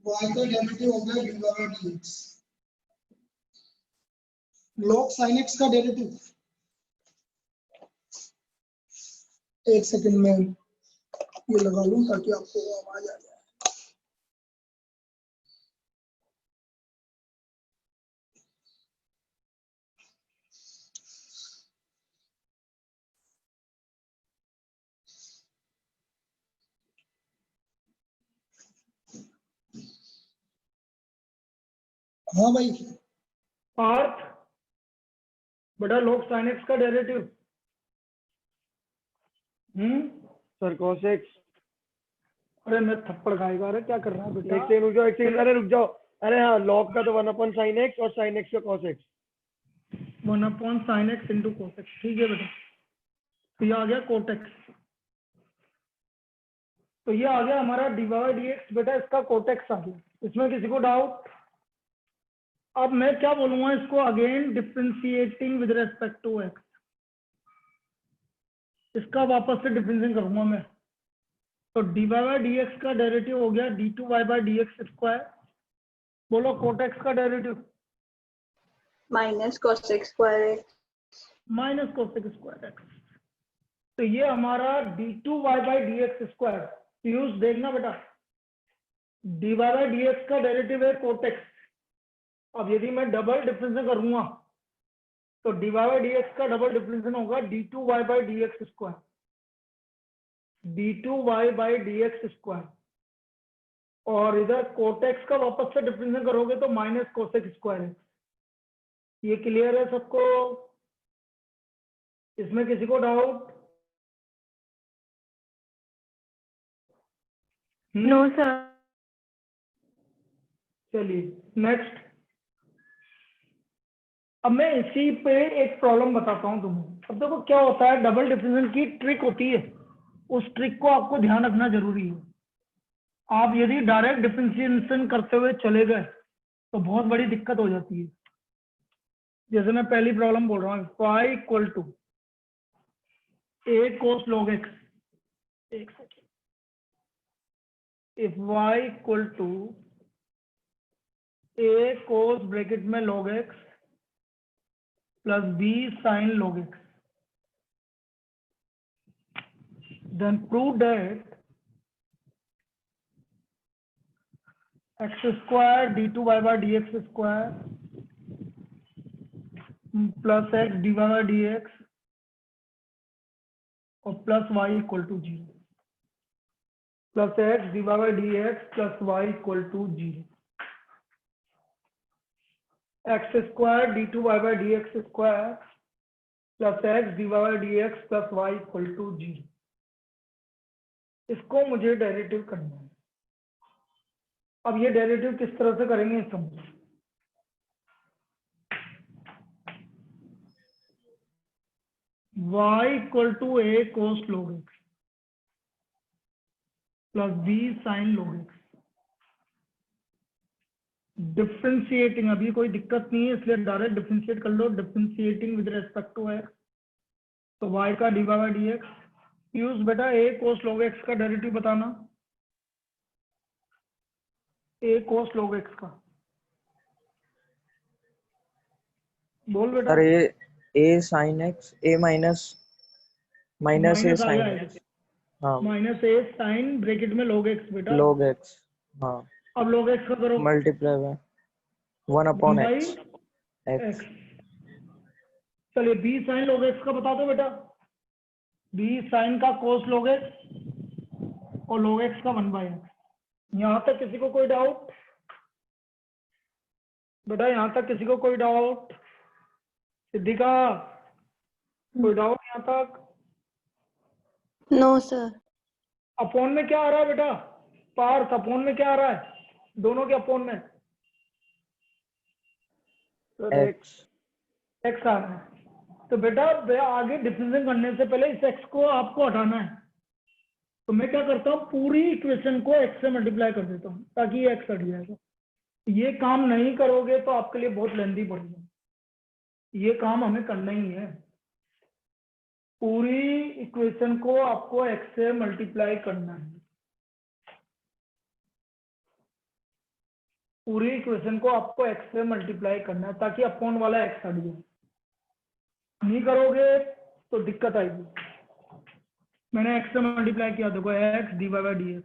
y का derivative हो गया dy by dx। log sin x का डेरिवेटिव, एक सेकंड में ये लगा लूं ताकि आपको आवाज आ जाए। हाँ भाई, पार्थ बड़ा log sin x का डेरिवेटिव। Sir cos x। अरे मैं थप्पड़ खाएगा। अरे क्या कर रहा है बेटा? एक सेकंड रुक जाओ, एक सेकंड, अरे रुक जाओ। अरे हाँ, log का तो 1/sin x और sin x का cos x। 1/sin x into cos x। ठीक है बेटा, तो ये आ गया cot x। तो ये आ गया हमारा dy dx। बेटा इसका cot x आ गया, इसमें किसी को डाउट? अब मैं क्या बोलूंगा इसको, again differentiating with respect to x। इसका वापस से डिफरेंशिएट करूंगा मैं। तो dy dx का डेरिवेटिव हो गया d2y dx स्क्वायर। बोलो cot x का derivative minus cos x square x। Minus cos x square x। तो ये हमारा d2y dx स्क्वायर। यूज देखना बेटा, dy dx का डेरिवेटिव है cot x। अब यदि मैं डबल डिफरेंशिएशन करूंगा तो dy dx का डबल डिफरेंशिएशन होगा d2y dx square. d2y dx square, और इधर cot x का वापस से डिफरेंशिएशन करोगे तो माइनस cos x स्क्वायर है। ये क्लियर है सबको? इसमें किसी को डाउट? No sir. चलिए नेक्स्ट। अब मैं इसी पे एक प्रॉब्लम बताता हूं तुम्हें। अब देखो क्या होता है, डबल डिफरेंशिएशन की ट्रिक होती है, उस ट्रिक को आपको ध्यान रखना जरूरी है। आप यदि डायरेक्ट डिफरेंशिएशन करते हुए चले गए तो बहुत बड़ी दिक्कत हो जाती है। जैसे मैं पहली प्रॉब्लम बोल रहा हूँ, y equal to a cos log x। एक second. If y equal to a cos bracket में log x plus b sin log x, then prove that x square d2y by dx square plus x dy by dx और plus y equal to 0। Plus x dy by dx plus y equal to 0। x square d2y by dx square plus x dy by dx plus y equal to 0। इसको मुझे derivative करना है। अब ये derivative किस तरह से करेंगे समझो। y equal to a cos log x plus b sin log x। Differentiating, अभी कोई दिक्कत नहीं है इसलिए डायरेक्ट डिफरेंशिएट कर लो। Differentiating with respect to x, तो y का dy बाय dx। यूज बेटा a cos log x का डेरिवेटिव बताना। a cos log x का बोल बेटा। Sir a sin x, a minus a sin x। हाँ, माइनस a sin ब्रैकेट में log x बेटा। log x। हाँ, अब log x का करो, मल्टीप्लाई बाय 1/x x। चलिए b sin log x का बता दो बेटा। b sin का cos log x और log x का 1/x। यहां तक किसी को कोई डाउट? बेटा यहां तक किसी को कोई डाउट? सिद्धिका कोई डाउट यहां तक? No sir. अपोन में क्या आ रहा है बेटा? पार्थ अपोन में क्या आ रहा है? दोनों के अपोन में x। x आ रहा है। तो बेटा आगे डिफरेंशिएट करने से पहले इस x को आपको हटाना है। तो मैं क्या करता हूँ, पूरी इक्वेशन को x से मल्टीप्लाई कर देता हूँ ताकि ये x हट जाएगा। ये काम नहीं करोगे तो आपके लिए बहुत लेंदी पड़ेगा। ये काम हमें करना ही है। पूरी इक्वेशन को आपको x से मल्टीप्लाई करना है। पूरी इक्वेशन को आपको x से मल्टीप्लाई करना है ताकि अपॉन वाला x हट जाए। नहीं करोगे तो दिक्कत आएगी। मैंने x से मल्टीप्लाई किया, देखो x divide by dx,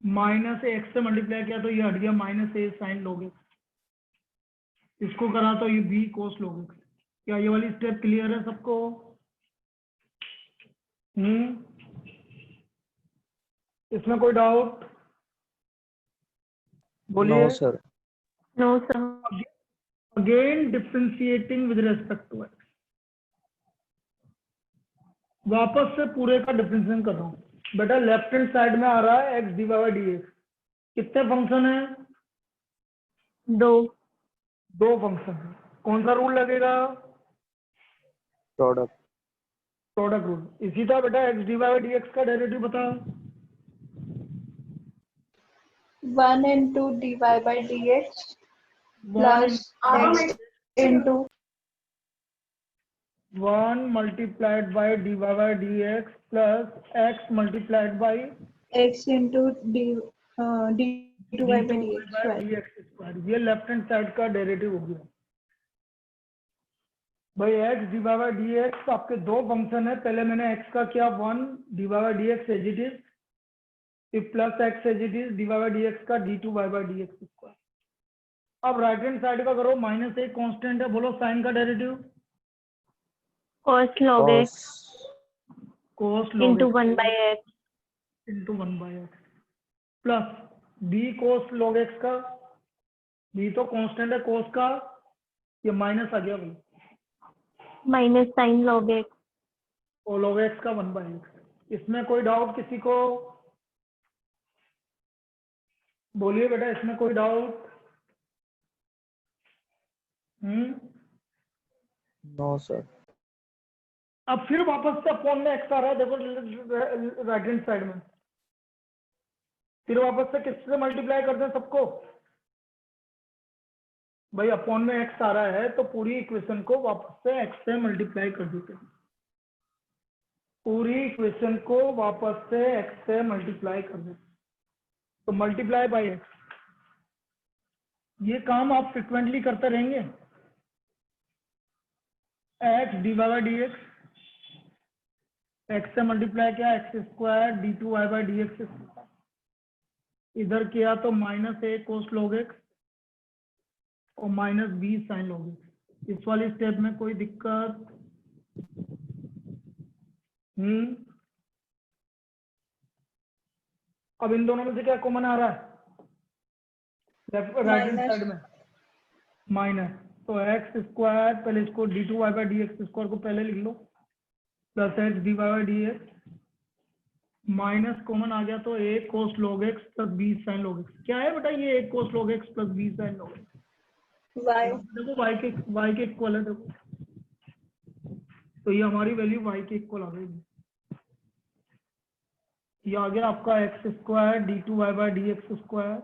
minus x से मल्टीप्लाई किया तो ये हट गया minus a sine log x, इसको करा तो ये b cos log x। क्या ये वाली स्टेप क्लियर है सबको? इसमें कोई डाउट बोलिए। No, sir. No, sir. Again differentiating with respect to x, वापस से पूरे का डिफरेंशिएशन कर रहा हूँ। बेटा लेफ्ट हैंड साइड में आ रहा है x डिवाइड बाय dx, कितने फंक्शन है? 2 फंक्शन है। कौन सा रूल लगेगा? Product. Product rule. इसी तरह बेटा x डिवाइड बाय dx का डेरिवेटिव बताओ। 1 into dy by dx plus x into 1 multiplied by dy by dx plus x multiplied by x into d2y by dx square. dx square. ये left hand side का derivative हो गया भाई। x divide by dx आपके 2 function है। पहले मैंने x का किया 1 divide by dx as it is, फिर plus x as it is divide by dx का d2y बाय dx स्क्वायर। अब राइट हैंड साइड का करो, माइनस एक कांस्टेंट है, बोलो साइन का derivative. Cos log x cos log into x 1 by x into 1 by x plus b cos log x का, b तो कांस्टेंट है cos का, ये माइनस आ गया भाई, minus sin log x. और log x का 1 by x। इसमें कोई डाउट किसी को? बोलिए बेटा, इसमें कोई डाउट? No, sir. अब फिर वापस से अपॉन में x आ रहा है, देखो राइट हैंड साइड में। फिर वापस से किससे मल्टीप्लाई करते हैं सबको? भाई अपॉन में x आ रहा है तो पूरी इक्वेशन को वापस से x से मल्टीप्लाई कर देते हैं। पूरी इक्वेशन को वापस से x से मल्टीप्लाई कर देते हैं, तो मल्टीप्लाई बाय x। ये काम आप फ्रिक्वेंटली करते रहेंगे। x divide by dx, x से मल्टीप्लाई किया x square d2y by dx, इधर किया तो minus a cos log x और minus b sin log x। इस वाली स्टेप में कोई दिक्कत? अब इन दोनों में से क्या कॉमन आ रहा है? राइट हैंड साइड में माइनस, तो एक्स स्क्वायर, पहले इसको d2y बाय dx स्क्वायर को पहले लिख लो, plus x dy by dx, minus common आ गया तो a cos log x plus b sin log x। क्या है बेटा ये a cos log x plus b sin log x? y देखो y के इक्वल है, देखो तो ये हमारी वैल्यू y के इक्वल आ गई। ये आ गया आपका x square d2y by dx square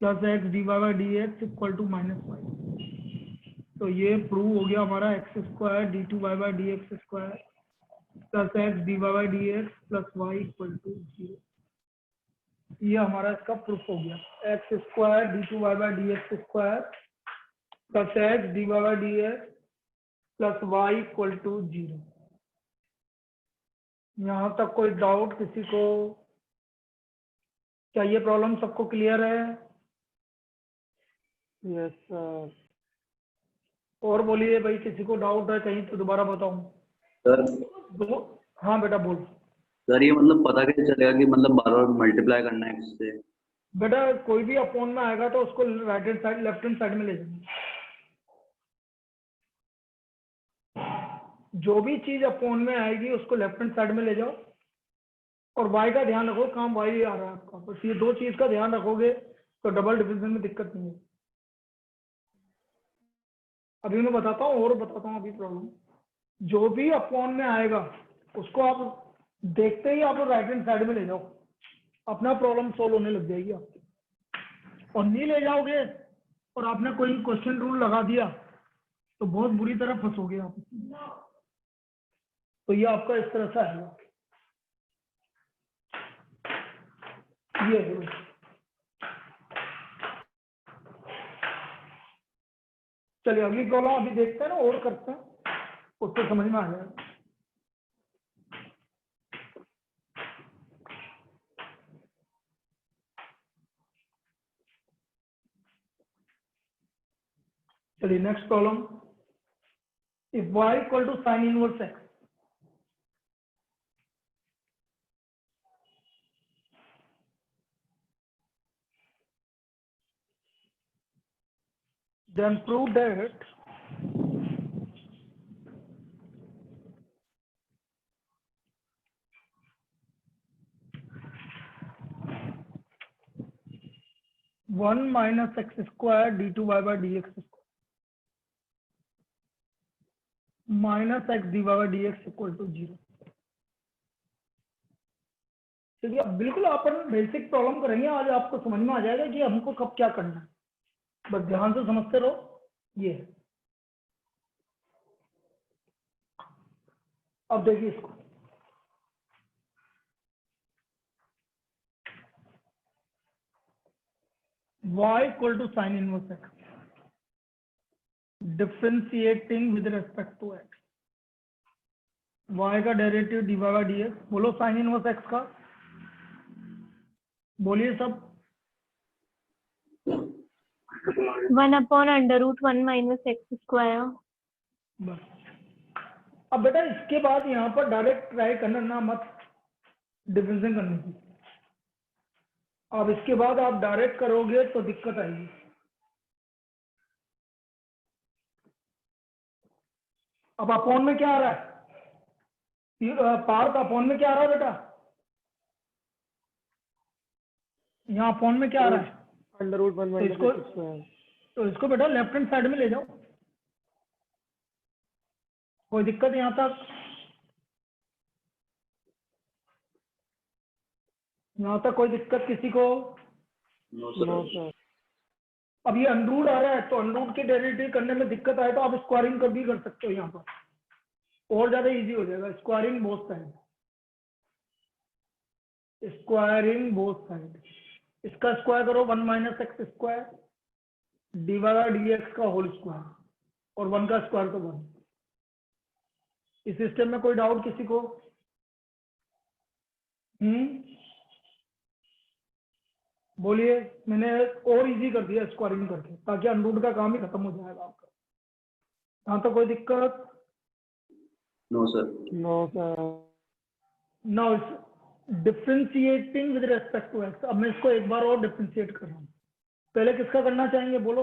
plus x dy by dx equal to minus y. तो ये प्रूव हो गया हमारा x square d2y by dx square plus x dy by dx plus y equal to 0। ये हमारा इसका proof हो गया, x square d2y by dx square plus x dy by dx plus y equal to 0। यहाँ तक कोई doubt किसी को? क्या ये प्रॉब्लम सबको क्लियर है? Yes sir. और बोलिए भाई, किसी को डाउट है कहीं तो दोबारा बताऊं? सर हाँ बेटा बोल। सर ये मतलब पता कैसे चलेगा कि मतलब बार बार मल्टीप्लाई करना है इससे? बेटा कोई भी अपॉन में आएगा तो उसको right hand side left hand side में ले जाएंगे। जो भी चीज अपॉन में आएगी उसको लेफ्ट हैंड साइड में ले जाओ, और y का ध्यान रखो, काम y आ रहा है आपका, बस ये 2 चीज का ध्यान रखोगे तो डबल डिविजन में दिक्कत नहीं है। अभी मैं बताता हूँ और बताता हूँ अभी प्रॉब्लम। जो भी अपॉन में आएगा उसको आप देखते ही आप राइट हैंड साइड में ले जाओ, अपना प्रॉब्लम सोल्व होने लग जाएगी आपकी। और नहीं ले जाओगे और आपने कोई क्वेश्चन रूल लगा दिया तो बहुत बुरी तरह फंसोगे आप। तो ये आपका इस तरह से आएगा, ये चलिए अगली प्रॉब्लम अभी देखते हैं ना, और करते हैं, उससे समझ में आ जाएगा। चलिए next problem, if y equal to sine inverse x, then prove that one minus x square d two y by d x square minus x d y by d x equal to 0। चलिए अब बिल्कुल अपन basic problem करेंगे, आज आपको समझ में आ जाएगा कि हमको कब क्या करना है, बस ध्यान से समझते रहो। ये है, अब देखिए इसको, y equal to sine inverse x, differentiating with respect to x, y का derivative d y by d x. बोलो साइन इनवर्स x का, बोलिए सब। 1/√1 माइनस एक्स स्क्वायर। बस अब बेटा इसके बाद यहाँ पर डायरेक्ट ट्राई करना ना मत डिफरेंशिएशन करने की। अब इसके बाद आप डायरेक्ट करोगे तो दिक्कत आएगी। अब अपॉन में क्या आ रहा है, पार्थ अपॉन में क्या आ रहा है बेटा, यहाँ अपॉन में क्या आ रहा है, √1 तो इसको बेटा लेफ्ट हैंड साइड में ले जाओ, कोई दिक्कत यहाँ तक, यहाँ तक कोई दिक्कत किसी को? No sir. अब ये अंडरूट आ रहा है, तो अंडरूट के डेरिवेटिव करने में दिक्कत आए तो आप स्क्वायरिंग कर भी कर सकते हो, यहाँ पर और ज्यादा इजी हो जाएगा। Squaring both side, squaring both side, इसका स्क्वायर करो 1 minus x square d y d x का होल स्क्वायर, और 1 का स्क्वायर तो 1। इस सिस्टम में कोई डाउट किसी को? बोलिए, मैंने और इजी कर दिया स्क्वायरिंग करके, ताकि अनरूट का काम ही खत्म हो जाएगा आपका। यहाँ तो कोई दिक्कत? No sir. Now differentiating with respect to x. अब मैं इसको एक बार और डिफरेंशिएट कर रहा हूँ। पहले किसका करना चाहेंगे बोलो?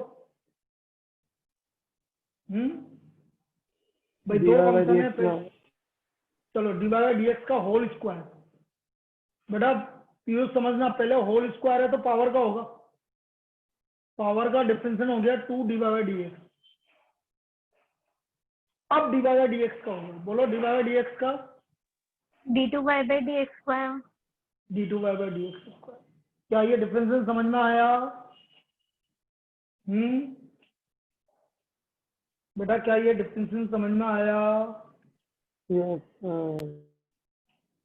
भाई दो फंक्शन है, चलो डी वाई डी एक्स का होल स्क्वायर। बेटा पीयूष समझना, पहले होल स्क्वायर है तो पावर का होगा, पावर का डिफरेंशिएशन हो गया 2 डी वाई डी एक्स। अब डी वाई डी एक्स का होगा, बोलो डी वाई डी एक्स का d2y by dx square. d2y by dx square. क्या ये डिफरेंशिएशन समझ में आया? बेटा क्या ये डिफरेंशिएशन समझ में आया?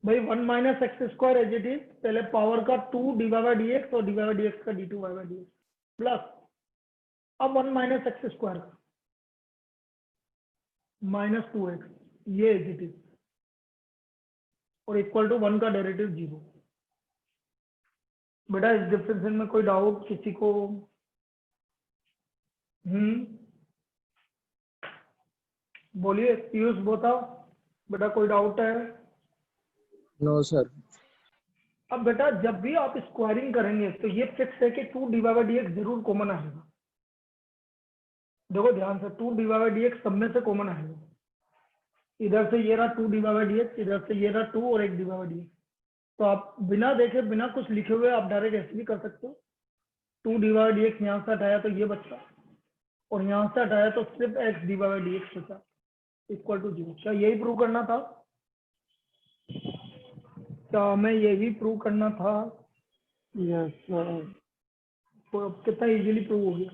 भाई 1 minus x square as it is, पहले पावर का 2 डी वाई डी एक्स और डी वाई डी एक्स का d2y by dx प्लस अब 1 माइनस एक्स स्क्वायर का माइनस 2x, ये एज इट इज, और इक्वल टू 1 का डेरिवेटिव 0। बेटा इस डिफरेंशिएशन में कोई डाउट किसी को? बोलिए पीयूष बताओ, बेटा कोई डाउट है? No sir. अब बेटा जब भी आप स्क्वायरिंग करेंगे तो ये फिक्स है कि 2 डी वाई डी एक्स जरूर कॉमन आएगा। देखो ध्यान से, 2 डी वाई डी एक्स सब में से कॉमन आएगा। इधर से ये रहा 2 डी वाई डी एक्स, इधर से ये रहा 2 और 1 डी वाई डी एक्स। तो आप बिना देखे बिना कुछ लिखे हुए आप डायरेक्ट ऐसे भी कर सकते हो। 2 डी वाई डी एक्स यहाँ से हटाया तो ये बचा, और यहाँ से हटाया तो सिर्फ x d y d x बचा, इक्वल टू 0। क्या यही प्रूव करना था? क्या हमें यही प्रूव करना था? Yes sir. तो अब कितना इजीली प्रूव हो गया।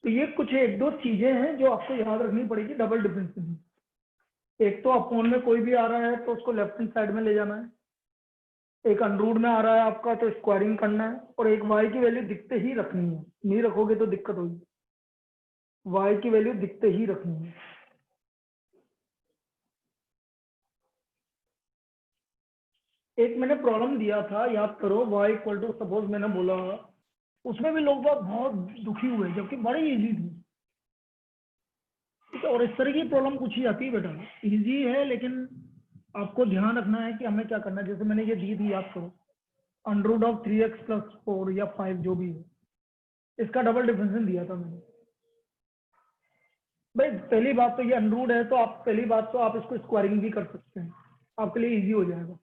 तो ये कुछ एक दो चीजें हैं जो आपको याद रखनी पड़ेगी डबल डिफरेंशिएशन। एक तो अपॉन में कोई भी आ रहा है तो उसको लेफ्ट हैंड साइड में ले जाना है, एक अंडरूट में आ रहा है आपका तो स्क्वायरिंग करना है, और एक y की वैल्यू दिखते ही रखनी है, नहीं रखोगे तो दिक्कत होगी। y की वैल्यू दिखते ही रखनी है। एक मैंने प्रॉब्लम दिया था, याद करो, y इक्वल टू, सपोज मैंने बोला, उसमें भी लोग बहुत दुखी हुए जबकि बड़ी इजी थी। ठीक है, और इस तरह की प्रॉब्लम पूछी जाती है बेटा, इजी है लेकिन आपको ध्यान रखना है कि हमें क्या करना है। जैसे मैंने ये दी थी, याद करो, under root of 3x plus 4 या 5 जो भी है, इसका डबल डिफरेंशियल दिया था मैंने। भाई पहली बात तो ये अंडर है, तो आप पहली बात तो आप इसको स्क्वायरिंग भी कर सकते हैं, आपके लिए इजी हो जाएगा,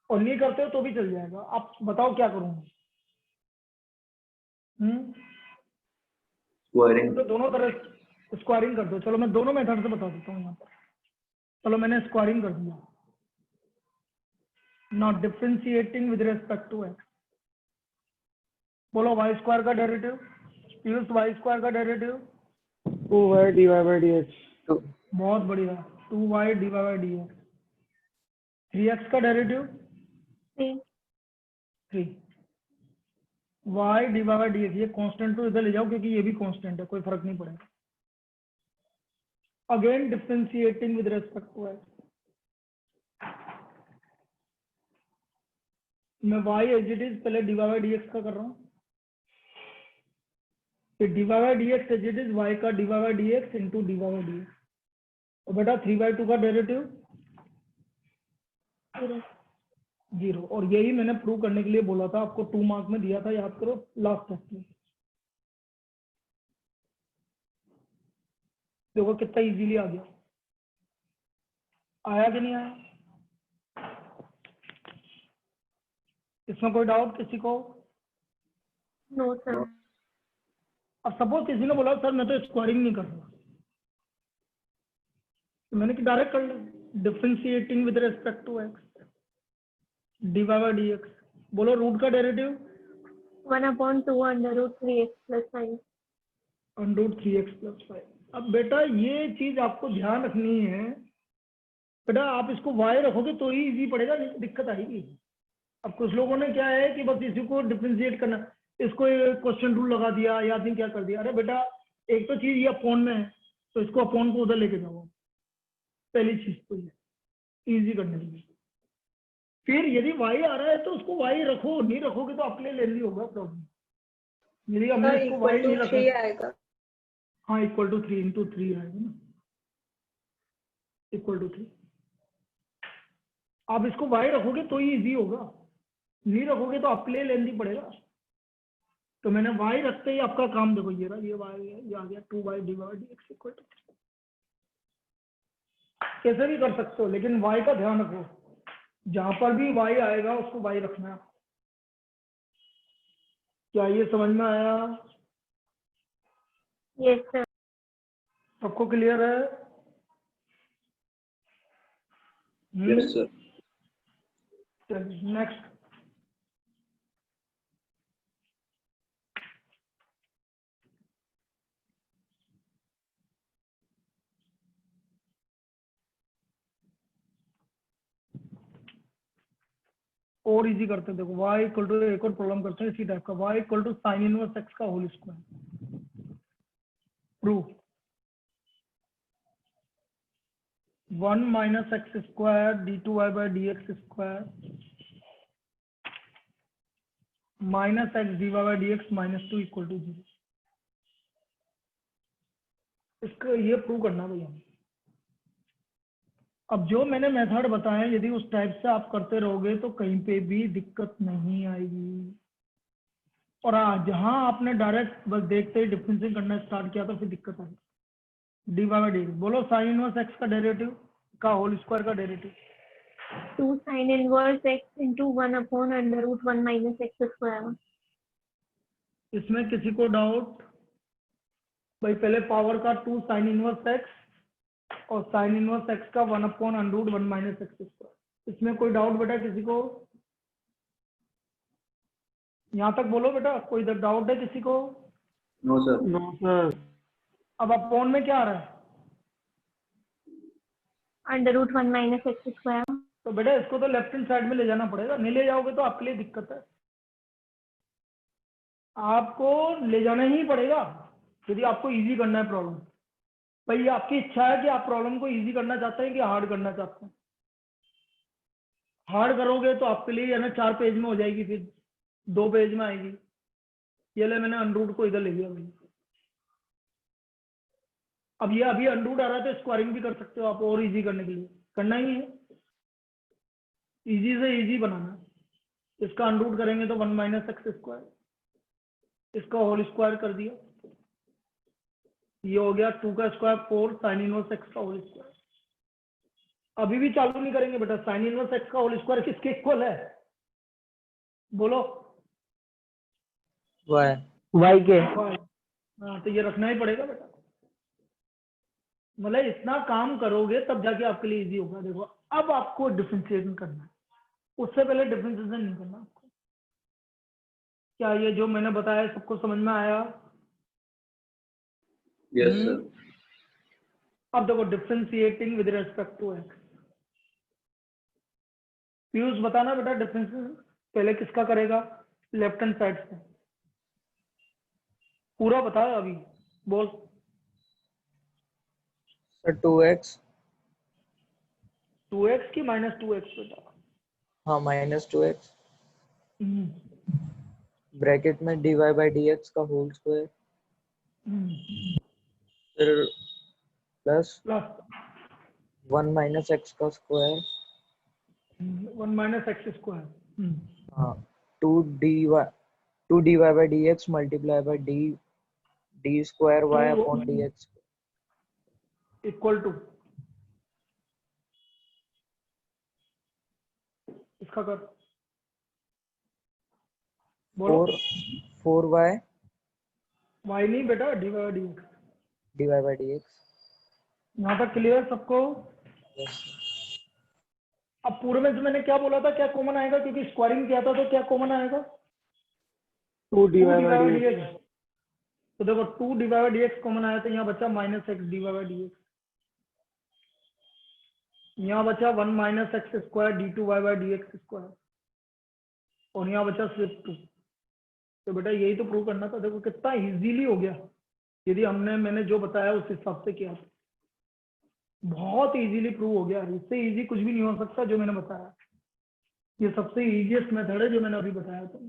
और नहीं करते हो तो भी चल जाएगा। आप बताओ क्या करूँगा? स्क्वायरिंग। तो दोनों तरह स्क्वायरिंग कर दो। चलो मैं दोनों मेथड से बता देता हूँ यहाँ पर। चलो मैंने स्क्वायरिंग कर दिया, not differentiating with respect to x. बोलो वाई स्क्वायर का डेरिवेटिव, पीयूष वाई स्क्वायर का derivative 2y dy by dx। बहुत बढ़िया, 2y dy by dx। 3x का derivative 3 y dy by dx। ये कांस्टेंट तो इधर ले जाओ क्योंकि ये भी कांस्टेंट है, कोई फर्क नहीं पड़ेगा। Again differentiating with respect to x, मैं y एज इट इज पहले dy by dx का कर रहा हूँ, फिर dy by dx as it is y का dy by dx into dy by dx। और बेटा 3/2 का डेरिवेटिव 0। और यही मैंने प्रूव करने के लिए बोला था, आपको 2 मार्क में दिया था, याद करो लास्ट टेस्ट में। देखो कितना इजीली आ गया, आया कि नहीं आया? इसमें कोई डाउट किसी को? No sir. अब सपोज किसी ने बोला सर मैं तो स्क्वायरिंग नहीं कर रहा, तो मैंने कि डायरेक्ट कर लिया, differentiating with respect to x dy by dx। बोलो रूट का derivative 1/2 under root 3x plus 5। Under root 3x plus 5। अब बेटा ये चीज आपको ध्यान रखनी है बेटा, आप इसको y रखोगे तो ही इजी पड़ेगा, नहीं तो दिक्कत आएगी। अब कुछ लोगों ने क्या है कि बस इसी को डिफरेंशिएट करना, इसको क्वेश्चन रूल लगा दिया या नहीं क्या कर दिया। अरे बेटा एक तो चीज ये अपॉन में है, तो इसको अपॉन को उधर लेके जाओ, पहली चीज तो ये इजी करने के लिए। फिर यदि y आ रहा है तो उसको y रखो, नहीं रखोगे तो आपके लिए लेंदी होगा प्रॉब्लम। यदि हमने इसको y नहीं रखा आएगा। हाँ इक्वल टू 3 इंटू 3 आएगा ना, इक्वल टू 3। आप इसको y रखोगे तो ही इजी होगा, नहीं रखोगे तो आपके लिए लेंदी पड़ेगा। तो मैंने y रखते ही आपका काम देखो ये रहा, ये y है, ये आ गया 2y dy by dx equal to 3। कैसे भी कर सकते हो लेकिन y का ध्यान रखो, जहां पर भी y आएगा उसको y रखना है। क्या ये समझ में आया? Yes sir. सबको क्लियर है? Yes sir. चलिए नेक्स्ट। और इजी करते हैं, देखो y इक्वल टू, एक और प्रॉब्लम करते हैं इसी टाइप का, y equal to sine inverse x का whole square. Prove 1 minus x square d2y by dx square minus x dy by dx minus 2 equal to 0। इसका ये प्रूव करना भैया। अब जो मैंने मेथड बताया यदि उस टाइप से आप करते रहोगे तो कहीं पे भी दिक्कत नहीं आएगी। और जहां आपने डायरेक्ट बस देखते ही डिफरेंशिएट करना स्टार्ट किया तो फिर दिक्कत आएगी। डी बाई डी, बोलो साइन इनवर्स एक्स का डेरिवेटिव का होल स्क्वायर का derivative 2 sin inverse x into 1/√ 1 minus x square। इसमें किसी को डाउट? भाई पहले पावर का 2 साइन इनवर्स एक्स और साइन इनवर्स एक्स का 1/√ 1 माइनस एक्स स्क्वायर। इसमें कोई डाउट बेटा किसी को? यहाँ तक बोलो बेटा, कोई डाउट है किसी को? No sir. No sir. अब अपॉन में क्या आ रहा है? √1 minus x square। तो बेटा इसको तो लेफ्ट हैंड साइड में ले जाना पड़ेगा, नहीं ले जाओगे तो आपके लिए दिक्कत है। आपको ले जाना ही पड़ेगा यदि आपको इजी करना है प्रॉब्लम। भाई ये आपकी इच्छा है कि आप प्रॉब्लम को इजी करना चाहते हैं कि हार्ड करना चाहते हैं। हार्ड करोगे तो आपके लिए है ना 4 पेज में हो जाएगी, फिर 2 पेज में आएगी। ये ले मैंने अनरूट को इधर ले लिया भाई। अब ये अभी अनरूट आ रहा है तो स्क्वायरिंग भी कर सकते हो आप, और इजी करने के लिए करना ही है, इजी से इजी बनाना। इसका अनरूट करेंगे तो 1 माइनस एक्स स्क्वायर, इसका होल स्क्वायर कर दिया, ये हो गया 2 का स्क्वायर 4 साइन इनवर्स एक्स का होल स्क्वायर। अभी भी चालू नहीं करेंगे बेटा, साइन इनवर्स एक्स का होल स्क्वायर किसके इक्वल है बोलो? y y के। हाँ तो ये रखना ही पड़ेगा बेटा, मतलब इतना काम करोगे तब जाके आपके लिए इजी होगा। देखो अब आपको डिफरेंशिएशन करना है, उससे पहले डिफरेंशिएशन नहीं करना आपको। क्या ये जो मैंने बताया सबको समझ में आया? Yes sir. अब देखो differentiating with respect to x. Piyush बताना बेटा, डिफरेंशिएशन पहले किसका करेगा? लेफ्ट हैंड साइड से पूरा बता अभी, बोल। सर 2x, 2x की माइनस 2x बेटा। हाँ -2x ब्रैकेट में dy बाई dx का होल स्क्वायर, फिर प्लस प्लस 1 माइनस एक्स का स्क्वायर, 1 माइनस एक्स स्क्वायर, हाँ 2 dy by dx multiply by d square y upon dx equal to इसका कर बोलो। 4y y नहीं बेटा, dy by dx। dy by dx। यहाँ तक क्लियर सबको? यस अब पूरे में से मैंने क्या बोला था, क्या कॉमन आएगा? क्योंकि स्क्वायरिंग किया था तो क्या कॉमन आएगा? 2 dy 2 by by dx। dx। तो देखो 2 dy by dx कॉमन आया तो यहाँ बचा minus x dy by dx, यहाँ बचा 1 minus x square d2y by dx square, और यहाँ बचा सिर्फ 2। तो बेटा यही तो प्रूव करना था। देखो कितना इजीली हो गया, यदि मैंने जो बताया उस हिसाब से किया, बहुत इजीली प्रूव हो गया। इससे इजी कुछ भी नहीं हो सकता जो मैंने बताया। ये सबसे इजीएस्ट मेथड है जो मैंने अभी बताया था।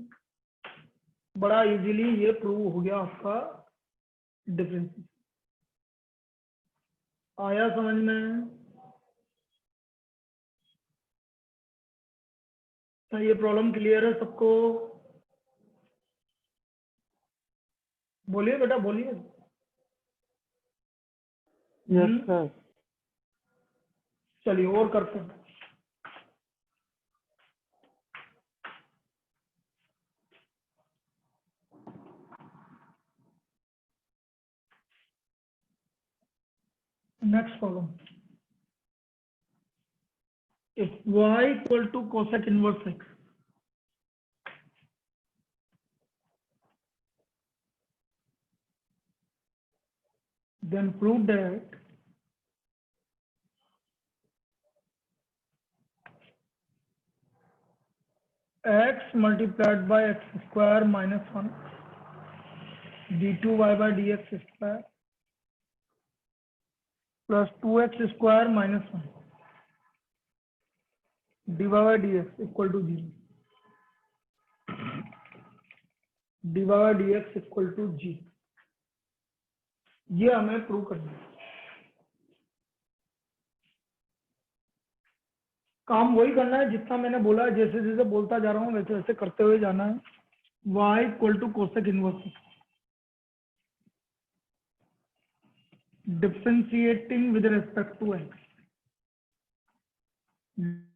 बड़ा इजीली ये प्रूव हो गया आपका डिफरेंस। आया समझ में? क्या ये प्रॉब्लम क्लियर है सबको? बोलिए बेटा बोलिए। Yes sir. चलिए और करते हैं। Next problem, if y equal to cosec inverse x, then prove that x multiplied by x square minus 1 d2y by dx square plus 2x square minus 1 dy by dx equal to 0, dy by dx equal to 0। ये हमें prove करना है। काम वही करना है जितना मैंने बोला है, जैसे जैसे बोलता जा रहा हूँ वैसे वैसे करते हुए जाना है। y equal to cosec inverse, differentiating with respect to x,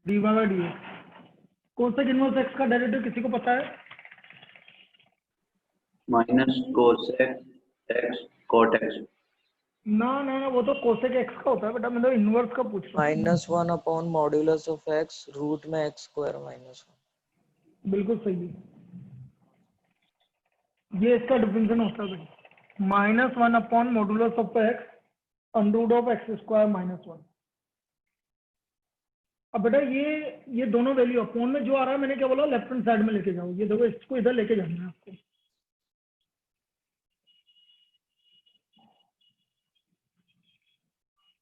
dy by dx। Cosec inverse x का डेरिवेटिव किसी को पता है? Minus cosec x cot x. ना ना ना, वो तो कोसेक x का होता है बेटा, मतलब इनवर्स का पूछ रहा हूँ। -1 upon modulus of x root में x स्क्वायर -1। बिल्कुल सही है, ये इसका डिफरेंशिएशन होता है बेटा। -1 upon modulus of x under root of x square -1। अब बेटा ये दोनों वैल्यू अपॉन में जो आ रहा है, मैंने क्या बोला, लेफ्ट हैंड साइड में लेके जाओ। ये देखो इसको इधर लेके जाना है आपको।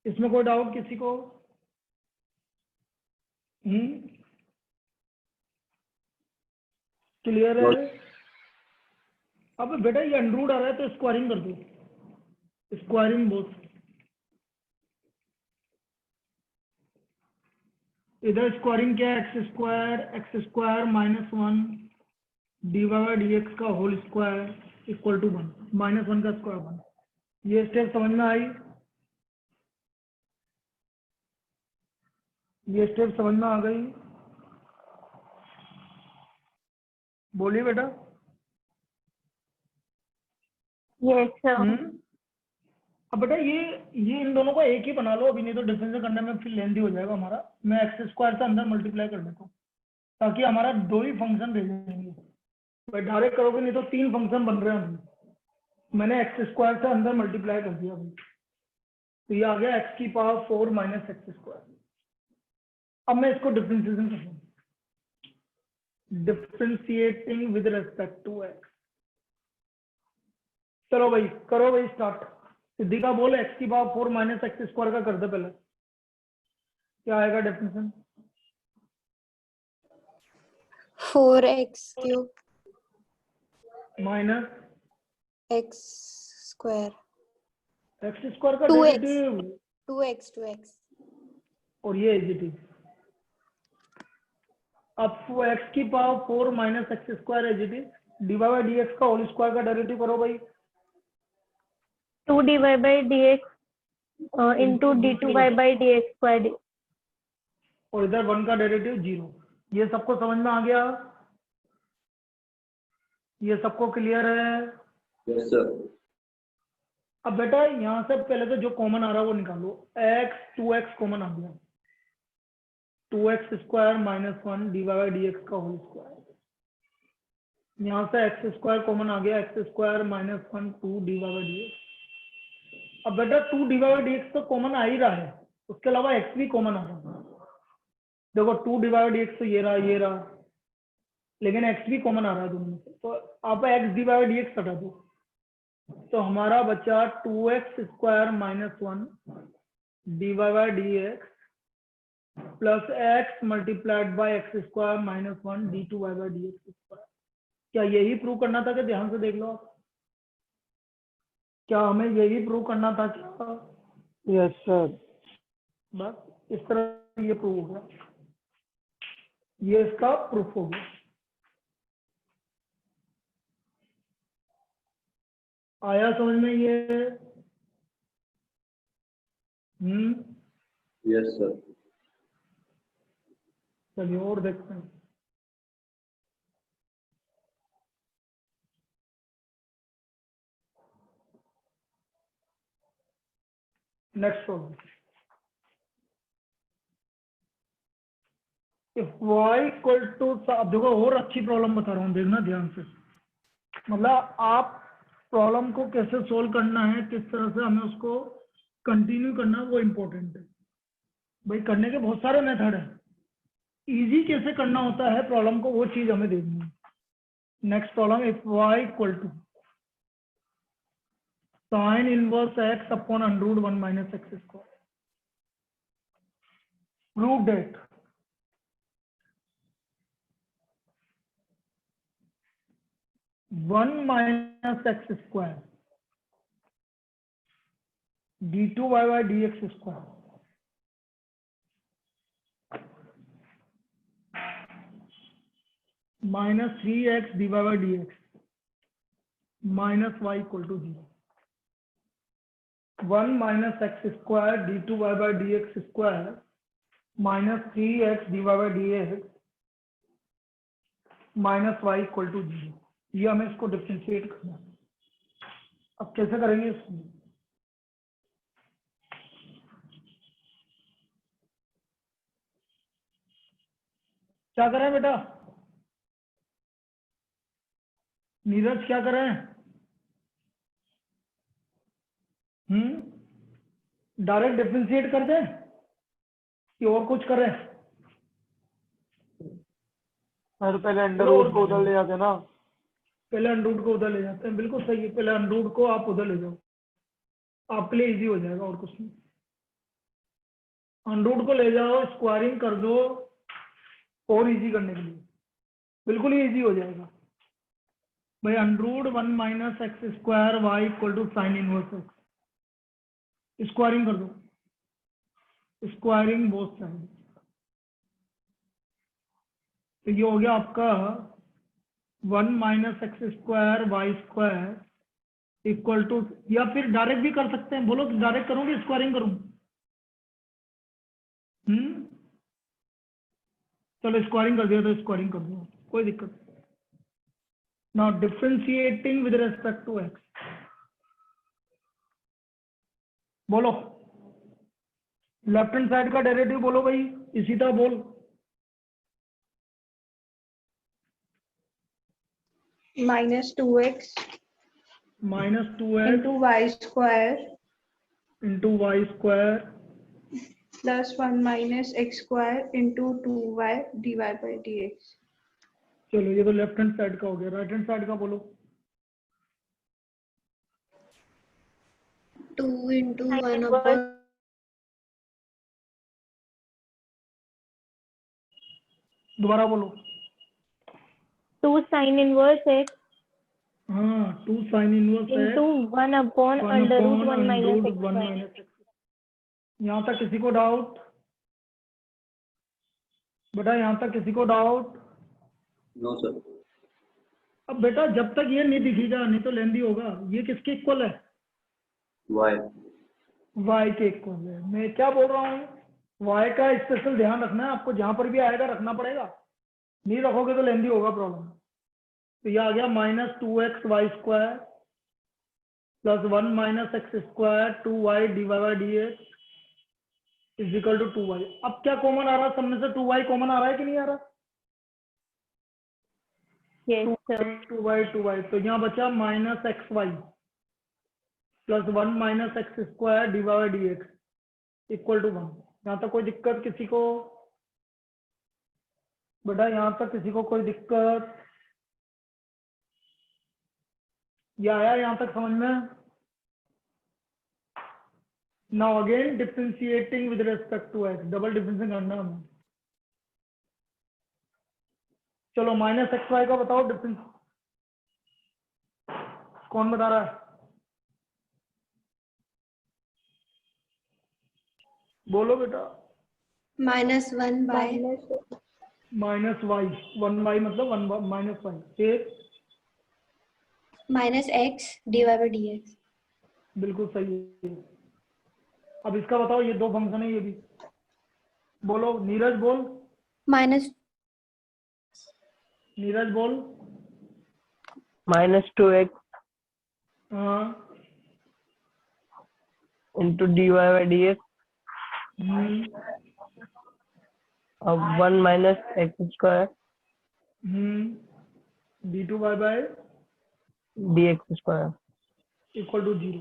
इसमें कोई डाउट किसी को? क्लियर है? अब बेटा ये अंडरूट आ रहा है तो स्क्वायरिंग कर दो, स्क्वायरिंग बोथ। इधर स्क्वायरिंग क्या है, x square minus 1 dy by dx का होल स्क्वायर इक्वल टू 1, -1 का स्क्वायर 1। ये स्टेप समझ में आई? ये स्टेप समझ में आ गई? बोलिए बेटा। Yes, sir. अब बेटा ये इन दोनों को एक ही बना लो अभी, नहीं तो डिफरेंशियल करने में फिर लेंथी हो जाएगा हमारा। मैं एक्स स्क्वायर से अंदर मल्टीप्लाई कर देता हूँ ताकि हमारा 2 ही फंक्शन रह जाएंगे। भाई डायरेक्ट करोगे नहीं तो 3 फंक्शन बन रहे हैं अभी। मैंने एक्स स्क्वायर से अंदर मल्टीप्लाई कर दिया अभी, तो ये आ गया एक्स की पावर 4 माइनस एक्स स्क्वायर। अब मैं इसको डिफरेंशिएशन कर दूँ, differentiating with respect to x. चलो भाई करो भाई स्टार्ट। सिद्धिका बोल एक्स की पावर 4 माइनस एक्स स्क्वायर का कर दे पहले, क्या आएगा definition? 4x cube minus x square x square का 2x डेरिवेटिव 2x और ये एजीटी। अब एक्स की power 4 minus x square AGT D by d x का होल स्क्वायर का डेरिवेटिव करो भाई। 2 dy by dx into d2y by dx square. और इधर 1 का डेरिवेटिव 0। ये सबको समझ में आ गया? ये सबको क्लियर है? Yes sir. अब बेटा यहाँ से पहले तो जो कॉमन आ रहा है वो निकालो। x 2x कॉमन आ गया, 2x square minus 1 D by d x का होल स्क्वायर। यहाँ से एक्स स्क्वायर कॉमन आ गया, x square minus 1 2 D by d x. अब बेटा 2 डी बाई डी एक्स तो कॉमन आ ही रहा है, उसके अलावा x भी कॉमन आ रहा है। देखो 2 डी बाई डी एक्स तो ये रहा, लेकिन x भी कॉमन आ रहा है दोनों में से, तो आप x D by d x हटा दो तो हमारा बचा 2x square minus 1 D by d x plus x multiplied by x square minus 1 D two by d x square. क्या यही प्रूव करना था? कि ध्यान से देख लो आप, क्या हमें यही प्रूव करना था क्या? Yes sir. बस इस तरह ये प्रूव हो गया, ये इसका प्रूफ हो गया। आया समझ में ये? Yes sir. चलिए और देखते हैं। Next problem, if y equal to, अब देखो और अच्छी प्रॉब्लम बता रहा हूँ, देखना ध्यान से। मतलब आप प्रॉब्लम को कैसे सोल्व करना है, किस तरह से हमें उसको कंटिन्यू करना है, वो इम्पोर्टेंट है। भाई करने के बहुत सारे मेथड है, इजी कैसे करना होता है प्रॉब्लम को, वो चीज हमें देखनी है। Next problem, if y equal to sine inverse x upon under root 1 minus x square, prove that 1 minus x square d two y by d x square minus 3x d y by d x minus y equal to 0। 1 minus x square d two y by d x square minus 3x d y by d x minus y equal to 0। ये हमें इसको differentiate करना है। अब कैसे करेंगे इसको? क्या करें बेटा? नीरज क्या करें? डायरेक्ट डिफरेंशिएट कर दें कि और कुछ करें? सर पहले अंडर रूट को उधर ले जाते ना। पहले अंडरूट को उधर ले जाते हैं, बिल्कुल सही है। पहले अंडरूट को आप उधर ले जाओ, आपके लिए इजी हो जाएगा और कुछ नहीं। अंडरूट को ले जाओ, स्क्वायरिंग कर दो और इजी करने के लिए, बिल्कुल ही इजी हो जाएगा भाई। Under root 1 minus x square y equal to sine inverse x, squaring कर दो, स्क्वायरिंग बोथ साइड। तो ये हो गया आपका 1 minus x square y square equal to, या फिर डायरेक्ट भी कर सकते हैं, बोलो डायरेक्ट करूंगी स्क्वायरिंग करूं? चलो स्क्वायरिंग कर दिया तो स्क्वायरिंग कर दो, कोई दिक्कत नहीं। Now differentiating with respect to x, बोलो लेफ्ट हैंड साइड का डेरिवेटिव बोलो भाई, इसी तरह बोल। -2x minus 2x into y square into y square plus 1 minus x square into 2y dy by dx. चलो ये तो लेफ्ट हैंड साइड का हो गया, राइट हैंड साइड का बोलो। 2 into Sin 1 inverse upon दोबारा बोलो। 2 sin inverse x हाँ 2 sine inverse into 1 upon under root 1 minus x square. यहाँ तक किसी को डाउट? बेटा यहाँ तक किसी को डाउट? No sir. अब बेटा जब तक ये नहीं दिखेगा नहीं तो लेंदी होगा। ये किसके इक्वल है? वाई। y के इक्वल है। मैं क्या बोल रहा हूँ, y का स्पेशल ध्यान रखना है आपको, जहां पर भी आएगा रखना पड़ेगा, नहीं रखोगे तो लेंदी होगा प्रॉब्लम। तो ये आ गया -2x y square plus 1 minus x square 2y divide d x is equal to 2y। अब क्या कॉमन आ रहा है? सब में से 2y कॉमन आ रहा है कि नहीं आ रहा? Yes, sir. 2y तो यहाँ बचा -xy plus 1 minus x square divide d x equal to 1। यहाँ तक कोई दिक्कत किसी को? बेटा यहाँ तक किसी को कोई दिक्कत? ये आया यहाँ तक समझ में? Now again differentiating with respect to x, double differentiation करना हमें। चलो -xy का बताओ डिफरेंस, कौन बता रहा है? बोलो बेटा। -1 by -y 1y मतलब 1 माइनस वाई फिर -x dy by dx. बिल्कुल सही है। अब इसका बताओ, ये दो फंक्शन है ये भी। बोलो नीरज बोल, minus नीरज बोल। -2x हाँ into dy by dx of 1 minus x square d2y by dx square. Equal to 0।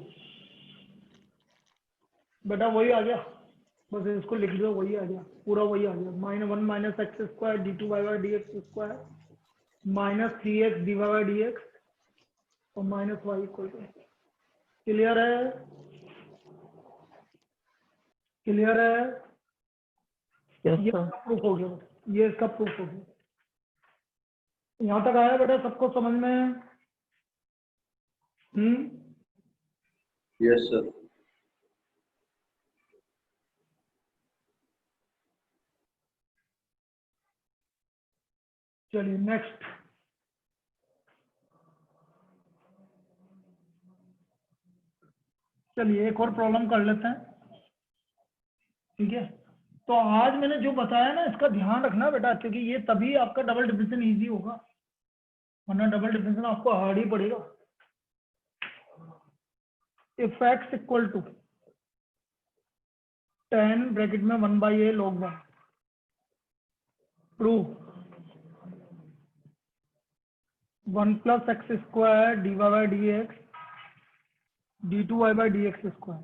बेटा वही आ गया, बस इसको लिख दो, वही आ गया, पूरा वही आ गया। -1 minus x square d2y by d x square -3x dy by d x और -y इक्वल टू। क्लियर है? क्लियर है? Yes, ये sir. प्रूफ हो गया, ये इसका प्रूफ हो गया। यहाँ तक आया बेटा सबको समझ में? Yes sir. चलिए नेक्स्ट। चलिए एक और प्रॉब्लम कर लेते हैं, ठीक है? तो आज मैंने जो बताया ना इसका ध्यान रखना बेटा, क्योंकि ये तभी आपका डबल डिफरेंशियल इजी होगा, वरना डबल डिफरेंशियल आपको हार्ड ही पड़ेगा। If x equal to 10 bracket में 1/a log 1 prove 1 plus x square d y by d x d2y by dx square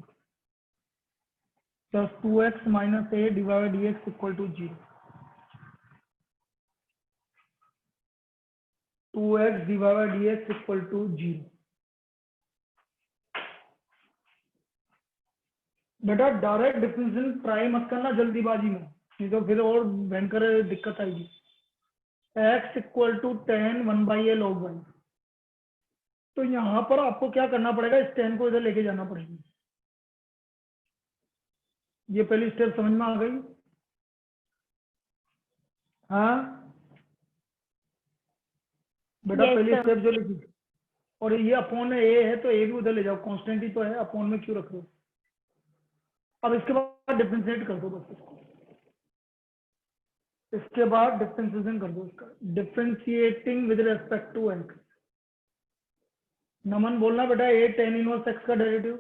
plus 2x minus a divided by dx equal to 0. 2x divided by dx equal to 0. बेटा direct differential try मत करना जल्दीबाजी में, नहीं तो फिर और भयंकर दिक्कत आएगी। x equal to tan 1/a log y। तो यहाँ पर आपको क्या करना पड़ेगा, इस tan को इधर लेके जाना पड़ेगा। ये पहली स्टेप समझ में आ गई? हाँ बेटा Yes, पहली sir. स्टेप जो लिखी, और ये अपॉन में a है तो a भी उधर ले जाओ, कांस्टेंट ही तो है, अपॉन में क्यों रख रहे हो। अब इसके बाद डिफरेंशिएट कर दो बस इसको, इसके बाद डिफरेंशिएशन कर दो इसका, differentiating with respect to x। Naman बोलना बेटा a tan इनवर्स x का derivative.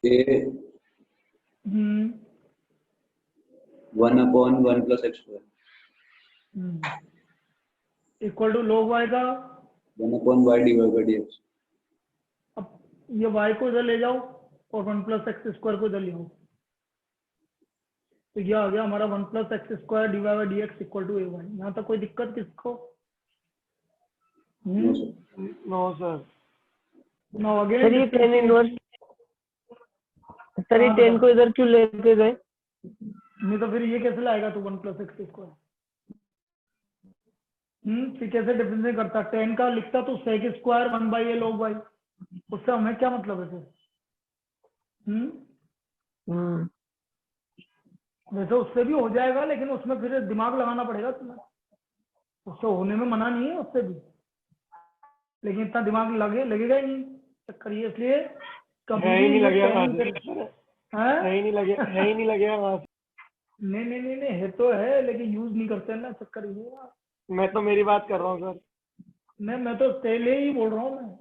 A 1/1 + x²। Equal to log y का, 1/y /dx। अब ये y को इधर ले जाओ और 1 + x² को इधर ले आओ, तो ये आ गया हमारा 1 + x² dy/dx equal to ay। यहाँ तक कोई दिक्कत किसको? No sir. नाउ सर ये अगेन tan इनवर्स, सर ये tan को इधर क्यों लेके गए? नहीं तो फिर ये कैसे लाएगा तू 1 + x²? फिर कैसे डिफरेंशिएट करता? tan का लिखता तो sec² 1/a log y, उससे हमें क्या मतलब है फिर? वैसे उससे भी हो जाएगा, लेकिन उसमें फिर दिमाग लगाना पड़ेगा तुम्हें, उससे होने में मना नहीं है उससे भी, लेकिन इतना दिमाग लगेगा ही नहीं। चक्कर ये इसलिए कभी है ही नहीं लगेगा tan है ही नहीं लगेगा वहाँ से। नहीं है तो है, लेकिन यूज नहीं करते ना, चक्कर ये है। मैं तो मेरी बात कर रहा हूँ सर। मैं तो पहले ही बोल रहा हूँ मैं।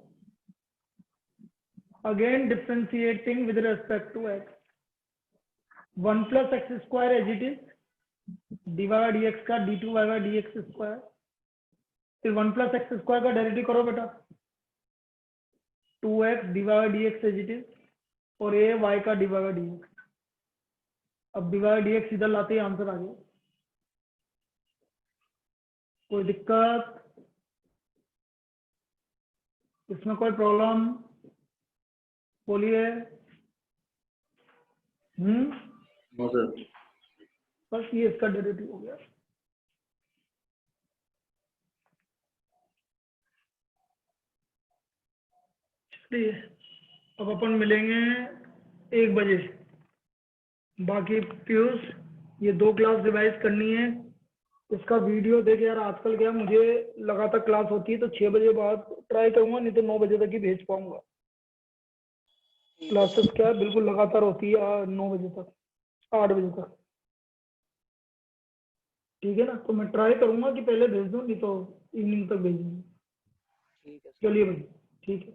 Again differentiating with respect to x, 1 + x² as it is, dy/dx का d2y/dx², फिर 1 + x² का डेरिवेटिव करो बेटा, 2x dy/dx as it is, और a y का dy/dx। अब dy/dx इधर लाते ही आंसर आ गया। कोई दिक्कत इसमें? कोई प्रॉब्लम बोलिए। No sir. बस ये इसका डेरिवेटिव हो गया। चलिए अब अपन मिलेंगे 1 बजे। बाकी पीयूष ये 2 क्लास रिवाइज करनी है, इसका वीडियो देख यार। आजकल क्या मुझे लगातार क्लास होती है तो 6 बजे बाद ट्राई करूंगा, नहीं तो 9 बजे तक ही भेज पाऊंगा। क्लासेस क्या है बिल्कुल लगातार होती है 9 बजे तक 8 बजे तक, ठीक है ना। तो मैं ट्राई करूंगा कि पहले भेज दूं, नहीं तो इवनिंग तक भेज दूंगा। चलिए भाई ठीक है।